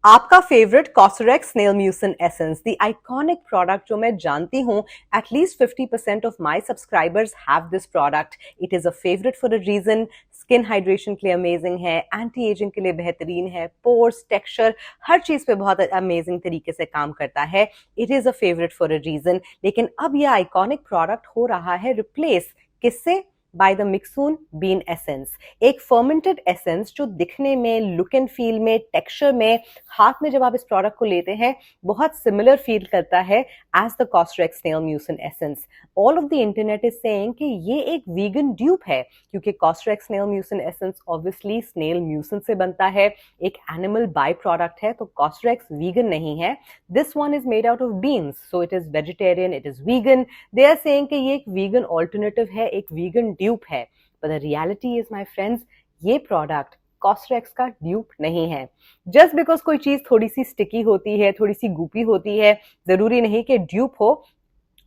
आपका favourite COSRX snail mucin essence, the iconic product जो मैं जानती हूँ at least 50% of my subscribers have this product. It is a favourite for a reason. Skin hydration के लिए amazing है, anti ageing के लिए बेहतरीन है, पोर्स, टेक्सचर, हर चीज़ पे बहुत अमेजिंग तरीके से काम करता है. It is a favourite for a reason. लेकिन अब यह आइकॉनिक प्रोडक्ट हो रहा है रिप्लेस किससे? By the Mixsoon bean essence. एक फर्मेंटेड एसेंस जो दिखने में, लुक एंड फील में, टेक्सचर में, हाथ में जब आप इस प्रोडक्ट को लेते हैं बहुत सिमिलर फील करता है as the COSRX snail mucin essence. All of the internet is saying कि ये एक वीगन ड्यूप है, क्योंकि COSRX snail mucin essence obviously snail mucin से बनता है, एक एनिमल बाय प्रोडक्ट है, तो कॉस्ट्रेक्स वीगन नहीं है. This one is made out of beans, so it is vegetarian, it is vegan. They are saying कि ये एक वीगन ऑल्टरनेटिव है, एक वीगन ड्यूप है. But the reality is my friends, ये प्रोडक्ट कॉस्ट्रेक्स का ड्यूप नहीं है. जस्ट बिकॉज कोई चीज थोड़ी सी स्टिकी होती है, थोड़ी सी गुपी होती है, जरूरी नहीं कि ड्यूप हो.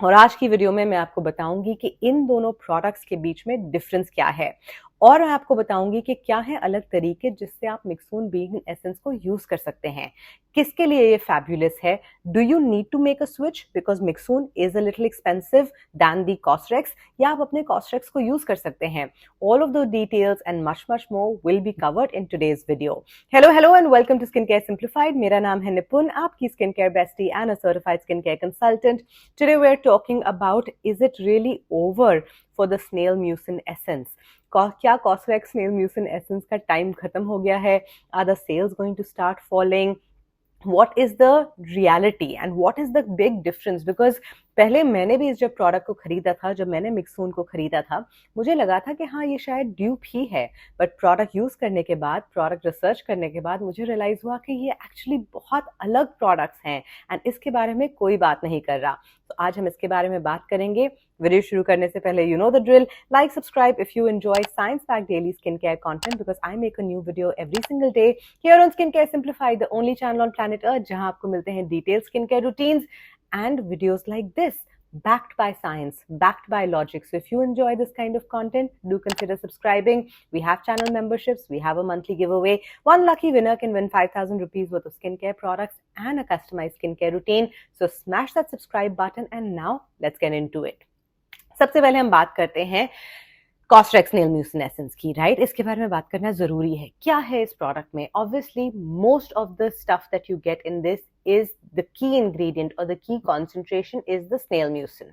और आज की वीडियो में मैं आपको बताऊंगी कि इन दोनों प्रोडक्ट्स के बीच में डिफरेंस क्या है, और मैं आपको बताऊंगी कि क्या है अलग तरीके जिससे आप मिक्सून बीन एसेंस को यूज कर सकते हैं. किसके लिए ये फैबुलस है? Do you need to make a switch because Mixsoon is a little expensive than the COSRX, या आप अपने कॉस्ट्रेक्स को यूज कर सकते हैं. All of the details and much much more will be covered in today's video. Hello and welcome to skin care simplified. मेरा नाम है निपुन, आपकी skin care bestie and a certified skin care consultant. Today we are talking about, is it really over for the snail mucin essence? क्या Cosrx snail mucin essence का time खत्म हो गया है? Are the sales going to start falling? what is the reality and what is the big difference? because पहले मैंने भी इस जब प्रोडक्ट को खरीदा था, जब मैंने मिक्सून को खरीदा था, मुझे लगा था कि हाँ ये शायद ड्यूप ही है. बट प्रोडक्ट यूज करने के बाद, प्रोडक्ट रिसर्च करने के बाद मुझे रियलाइज हुआ कि ये एक्चुअली बहुत अलग प्रोडक्ट्स हैं एंड इसके बारे में कोई बात नहीं कर रहा. तो आज हम इसके बारे में बात करेंगे. वीडियो शुरू करने से पहले you know the drill, like subscribe if you enjoy science pack daily skin care content, because I make a new video every single day here on skin care simplified, the only channel on planet Earth जहां आपको मिलते हैं detail skin care routines and videos like this, backed by science, backed by logic. So if you enjoy this kind of content, do consider subscribing. We have channel memberships, we have a monthly giveaway. One lucky winner can win 5,000 rupees worth of skincare products and a customized skincare routine. So smash that subscribe button and now let's get into it. सबसे पहले हम बात करते हैं कॉस्ट्रेक्स snail mucin essence की, right? इसके बारे में बात करना जरूरी है. क्या है इस प्रोडक्ट में? Obviously most of the stuff that you get in this is the key ingredient or the key concentration is the snail mucin.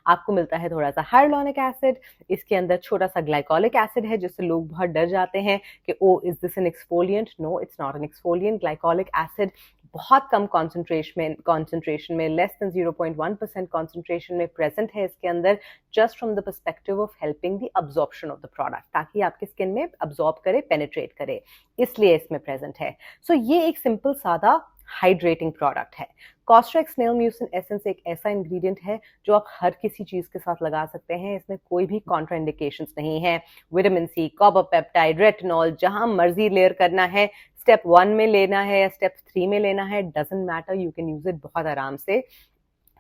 आपको मिलता है थोड़ा सा hyaluronic acid, इसके अंदर छोटा सा glycolic acid है, जिससे लोग बहुत डर जाते हैं कि oh is this an exfoliant. No, it's not an exfoliant. Glycolic acid बहुत कम कॉन्सेंट्रेशन में लेस देन 0.1% कॉन्सेंट्रेशन में प्रेजेंट है इसके अंदर, just from the perspective of helping the absorption of the product, ताकि आपकी स्किन में अब्जॉर्ब करे, पेनिट्रेट करे, इसलिए इसमें प्रेजेंट है. सो ये एक सिंपल सादा हाइड्रेटिंग प्रोडक्ट है. कॉस्ट्रेक्स स्नेल म्यूसिन एसेंस एक ऐसा इंग्रेडिएंट है जो आप हर किसी चीज के साथ लगा सकते हैं. इसमें कोई भी कॉन्ट्राइंडिकेशंस नहीं है. Vitamin C, copper peptide, retinol, जहां मर्जी लेयर करना है, स्टेप 1 में लेना है या स्टेप 3 में लेना है, doesn't matter, you can use it बहुत आराम से.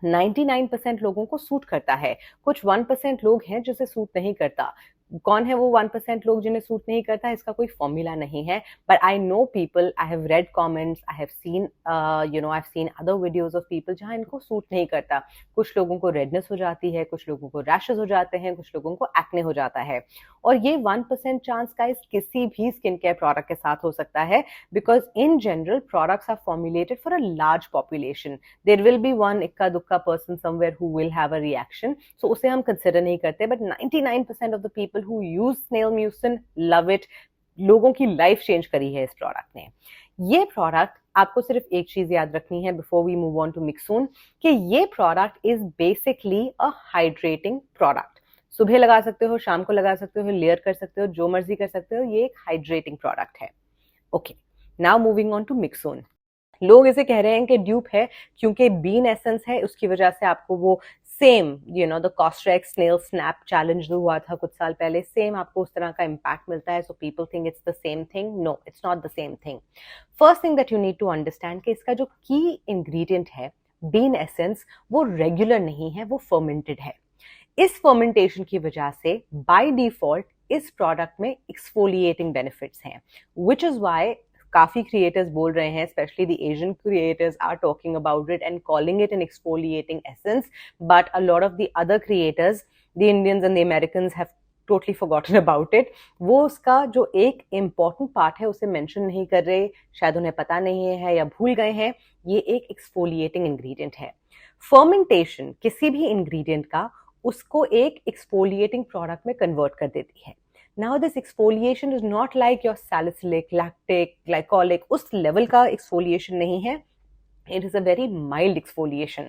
99% लोगों को सूट करता है. कुछ 1% लोग हैं जिसे सूट नहीं करता. कौन है वो 1% लोग जिन्हें सूट नहीं करता? इसका कोई फॉर्मूला नहीं है. But I know people, I have read comments, I have seen I have seen other videos of people जहां इनको सूट नहीं करता. कुछ लोगों को रेडनेस हो जाती है, कुछ लोगों को रैशेस हो जाते हैं, कुछ लोगों को एक्ने हो जाता है. और ये 1% चांस का इस किसी भी स्किन केयर प्रोडक्ट के साथ हो सकता है, because in general products are formulated for a large population. There will be one इक्का दुक्का person somewhere who will have a reaction, so उसे हम कंसिडर नहीं करते. But 99% of the people who use snail mucin love it. लोगों की life change करी है इस प्रोडक्ट ने. ये प्रोडक्ट आपको सिर्फ एक चीज याद रखनी है before we move on to Mixoon, कि ये product is basically a hydrating product. सुबह लगा सकते हो, शाम को लगा सकते हो, लेयर कर सकते हो, जो मर्जी कर सकते हो. ये एक हाइड्रेटिंग प्रोडक्ट है. Okay, now moving on to Mixoon. लोग इसे कह रहे हैं कि ड्यूप है क्योंकि बीन एसेंस है, उसकी वजह से आपको वो same the COSRX snail snap challenge जो हुआ था कुछ साल पहले, सेम आपको उस तरह का इम्पैक्ट मिलता है. So people think it's the same thing. No, it's not the same thing. First thing that you need to understand कि इसका जो की इंग्रेडिएंट है बीन एसेंस, वो रेगुलर नहीं है, वो फर्मेंटेड है. इस फर्मेंटेशन की वजह से बाय डिफॉल्ट इस प्रोडक्ट में एक्सफोलिएटिंग बेनिफिट्स हैं, विच इज वाई काफ़ी creators बोल रहे हैं, especially the Asian creators are talking about it and calling it an exfoliating essence, but a lot of the other creators, the Indians and the Americans have totally forgotten about it. वो उसका जो एक important part है उसे mention नहीं कर रहे, शायद उन्हें पता नहीं है या भूल गए हैं. ये एक exfoliating ingredient है. Fermentation किसी भी ingredient का उसको एक exfoliating product में convert कर देती है. Now this exfoliation is not like your salicylic, lactic, glycolic, उस level का exfoliation नहीं है. It is a very mild exfoliation,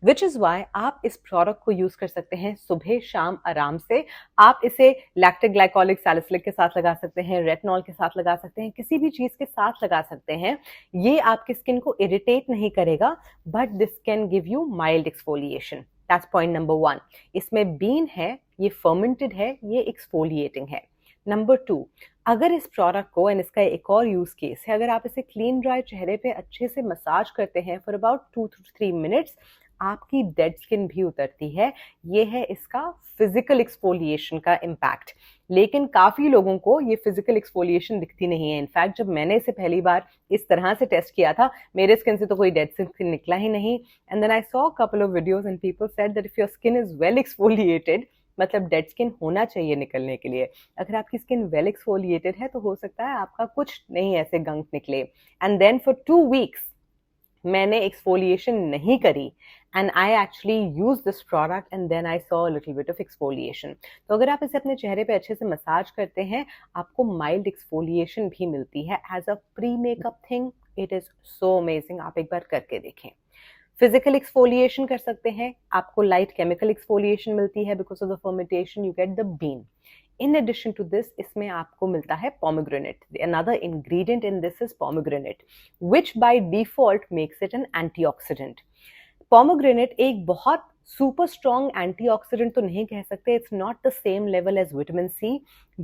which is why आप इस product को use कर सकते हैं सुबह शाम आराम से. आप इसे lactic, glycolic, salicylic के साथ लगा सकते हैं, retinol के साथ लगा सकते हैं, किसी भी चीज़ के साथ लगा सकते हैं. ये आपकी skin को irritate नहीं करेगा, but this can give you mild exfoliation. That's point number 1. इसमें bean है, ये fermented है, ये exfoliating है. नंबर 2, अगर इस प्रोडक्ट को, एंड इसका एक और यूज़ केस है, अगर आप इसे क्लीन ड्राई चेहरे पे अच्छे से मसाज करते हैं फॉर अबाउट 2 to 3 मिनट्स, आपकी डेड स्किन भी उतरती है. ये है इसका फिजिकल एक्सफोलिएशन का इम्पैक्ट. लेकिन काफ़ी लोगों को ये फिजिकल एक्सफोलिएशन दिखती नहीं है. इनफैक्ट जब मैंने इसे पहली बार इस तरह से टेस्ट किया था, मेरे स्किन से तो कोई डेड स्किन निकला ही नहीं. And then I saw a couple of videos and people said that if your skin is well exfoliated, मतलब डेड स्किन होना चाहिए निकलने के लिए. अगर आपकी स्किन वेल एक्सफोलिएटेड है तो हो सकता है आपका कुछ नहीं ऐसे गंक निकले. एंड देन फॉर 2 वीक्स मैंने एक्सफोलिएशन नहीं करी and I actually use this product and then I saw little bit of exfoliation. तो अगर आप इसे अपने चेहरे पे अच्छे से मसाज करते हैं, आपको माइल्ड एक्सफोलिएशन भी मिलती है as a pre makeup thing. It is so amazing. आप एक बार करके देखें. फिजिकल एक्सफोलिएशन कर सकते हैं, आपको लाइट केमिकल एक्सफोलिएशन मिलती है because of the fermentation you get the bean. In addition to this, इसमें आपको मिलता है pomegranate. Another ingredient in this is pomegranate, which by default makes it an antioxidant. Pomegranate एक बहुत सुपर स्ट्रॉन्ग एंटीऑक्सीडेंट तो नहीं कह सकते. It's not the same level as vitamin C,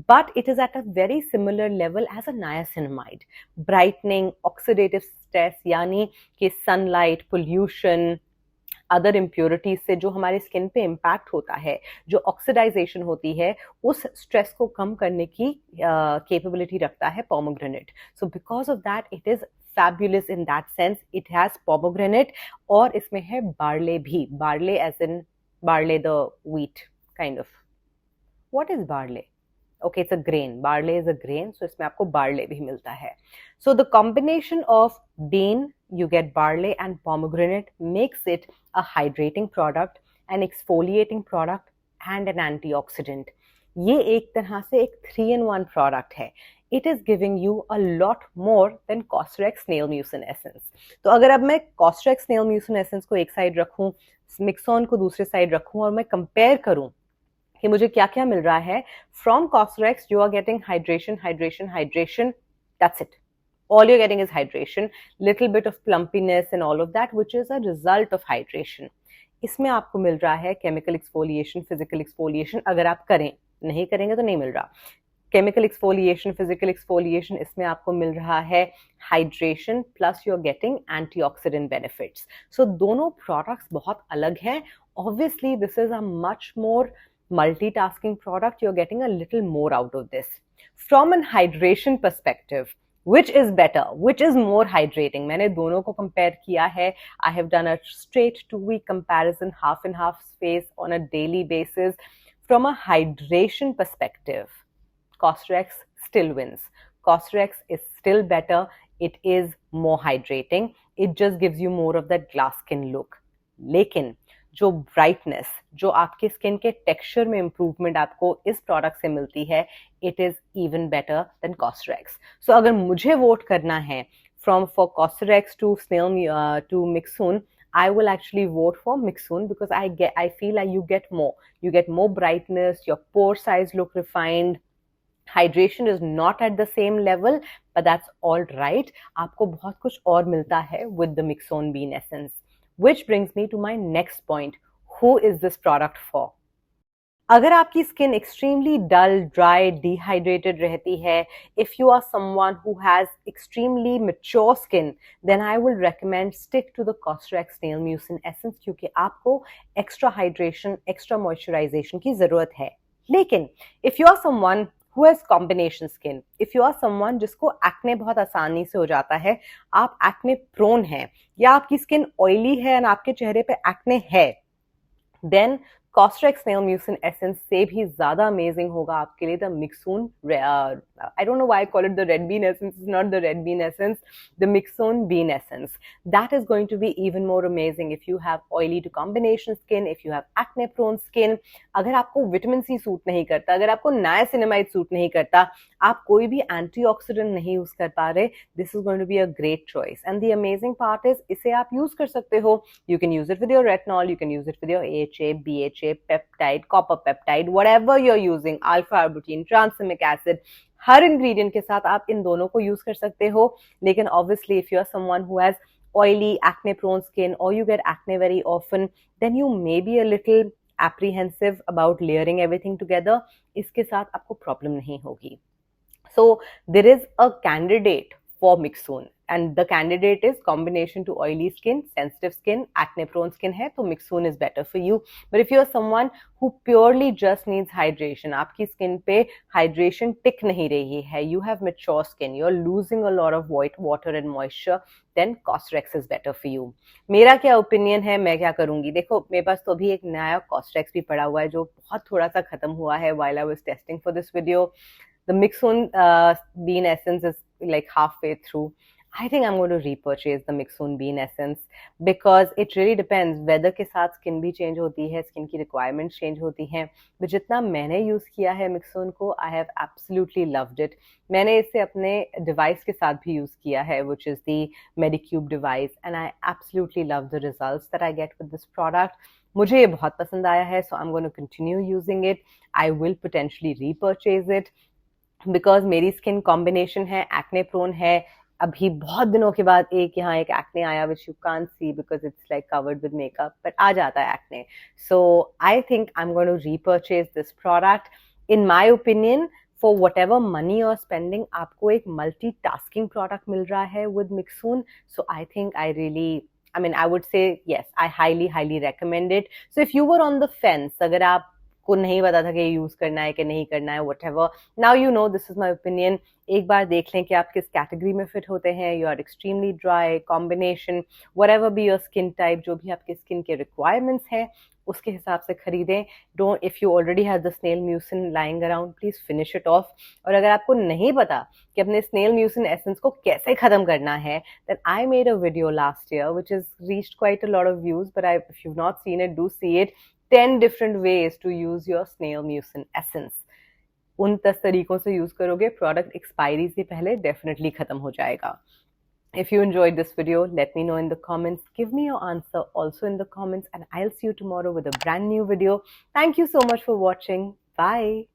but it is at a very similar level as a niacinamide. Brightening, oxidative stress यानी कि sunlight, pollution, other impurities से जो हमारे स्किन पे इम्पैक्ट होता है, जो ऑक्सीडाइजेशन होती है, उस स्ट्रेस को कम करने की कैपेबिलिटी रखता है pomegranate. So because of that it is fabulous in that sense. It has pomegranate और इसमें है barley भी. Barley as in barley the wheat kind of. What is barley? Okay, it's a grain. Barley is a grain, so इसमें आपको barley भी मिलता है. So the combination of bean, you get barley and pomegranate makes it a hydrating product, an exfoliating product and an antioxidant. ये एक तरह से एक 3-in-1 product है. It is giving you a lot more than Cosrx Snail Mucin Essence. तो अगर अब मैं Cosrx Snail Mucin Essence को एक साइड रखूं, Mixon को दूसरे साइड रखूं और मैं कंपेयर करूं कि मुझे क्या क्या मिल रहा है, from Cosrx you are getting hydration, hydration, hydration. That's it. All you're getting is hydration, little bit of plumpiness and all of that, which is a result of hydration. इसमें आपको मिल रहा है chemical exfoliation, physical exfoliation. अगर आप करें, नहीं करेंगे तो नहीं मिल रहा. केमिकल एक्सफोलिएशन, फिजिकल एक्सफोलिएशन, इसमें आपको मिल रहा है hydration plus you are getting antioxidant benefits. So दोनों प्रोडक्ट्स बहुत अलग हैं. Obviously this is a much more multitasking product. You are getting a little more out of this. From an hydration perspective, which is better, which is more hydrating? मैंने दोनों को compare किया है. I have done a straight 2-week comparison, half and half space on a daily basis. From a hydration perspective, Cosrx still wins. Cosrx is still better. It is more hydrating. It just gives you more of that glass skin look. लेकिन जो brightness, जो आपके skin के texture में improvement आपको इस product से मिलती है, it is even better than Cosrx. So अगर मुझे वोट करना है from for Cosrx to Snail to Mixun, I will actually vote for Mixun because I feel like you get more brightness, your pore size look refined. Hydration is not at the same level, but that's all right. आपको बहुत कुछ और मिलता है with the Mixon Bean Essence. Which brings me to my next point. Who is this product for? अगर आपकी skin extremely dull, dry, dehydrated रहती है, if you are someone who has extremely mature skin, then I will recommend stick to the Cosrx Snail Mucin Essence क्योंकि आपको extra hydration, extra moisturization की ज़रूरत है. लेकिन if you are someone who has combination skin. If you are someone जिसको acne बहुत आसानी से हो जाता है, आप acne prone हैं या आपकी skin oily है और आपके चेहरे पे acne है, then Cosrx Snail Mucin Essence से भी ज़्यादा amazing होगा आपके लिए the Mixoon. I don't know why I call it the red bean essence. It's not the red bean essence. The Mixoon bean essence. That is going to be even more amazing if you have oily to combination skin, if you have acne prone skin. अगर आपको vitamin C suit नहीं करता, अगर आपको niacinamide suit नहीं करता, आप कोई भी antioxidant नहीं यूज कर पा रहे, this is going to be a great choice. And the amazing part is इसे आप यूज कर सकते हो. You can use it with your retinol, you can use it with your AHA, BHA, peptide, copper peptide, whatever you're using, alpha arbutin, tranexamic acid. Her ingredient के साथ आप इन दोनों को यूज कर सकते हो. लेकिन obviously if you are someone who has oily, acne prone skin or you get acne very often, then you may be a little apprehensive about layering everything together. इसके साथ आपको problem नहीं होगी. So there is a candidate for Mixoon and the candidate is combination to oily skin, sensitive skin, acne prone skin है तो Mixoon is better for you. But if you are someone who purely just needs hydration, आपकी skin पे hydration टिक नहीं रही है, you have mature skin, you're losing a lot of white water and moisture, then Cosrx is better for you. मेरा क्या opinion है, मैं क्या करूँगी? देखो मेरे पास तो अभी एक नया Cosrx भी पड़ा हुआ है जो बहुत थोड़ा सा खत्म हुआ है while I was testing for this video. The Mixoon bean essence is like halfway through. I think I'm going to repurchase the Mixoon bean essence because it really depends. Weather के साथ skin भी change होती है, skin की requirements change होती हैं. but जितना मैंने use किया है Mixoon को, I have absolutely loved it. मैंने इसे अपने device के साथ भी use किया है, which is the Medicube device, and I absolutely love the results that I get with this product. मुझे ये बहुत पसंद आया है, so I'm going to continue using it. I will potentially repurchase it. Because मेरी skin combination है, acne prone है. अभी बहुत दिनों के बाद यहाँ एक एक्ने आया which you can't see because it's like covered with makeup, but आ जाता है acne. So I think I am going to repurchase this product. In my opinion, for whatever money you are spending, आपको एक multitasking product मिल रहा है with Mixoon. So I think I mean, I would say yes, I highly recommend it. So if you were on the fence, अगर आप को नहीं पता था कि यूज करना है कि नहीं करना है, whatever, now you know, this is my opinion. एक बार देख लें कि आप किस कैटेगरी में फिट होते हैं. You are extremely dry, combination, whatever be your skin type, जो भी आपके स्किन के रिक्वायरमेंट्स हैं उसके हिसाब से खरीदें. Don't, if you already have the snail mucin lying around, please finish it off. और अगर आपको नहीं पता कि अपने स्नेल म्यूसिन एसेंस को कैसे खत्म करना है, then I made a video last year which has reached quite a lot of views, but if you've not seen it, do see it. 10 different ways to use your snail mucin essence. उन 10 तरीकों से use करोगे, product expiry से पहले definitely खत्म हो जाएगा. If you enjoyed this video, let me know in the comments. Give me your answer also in the comments, and I'll see you tomorrow with a brand new video. Thank you so much for watching. Bye.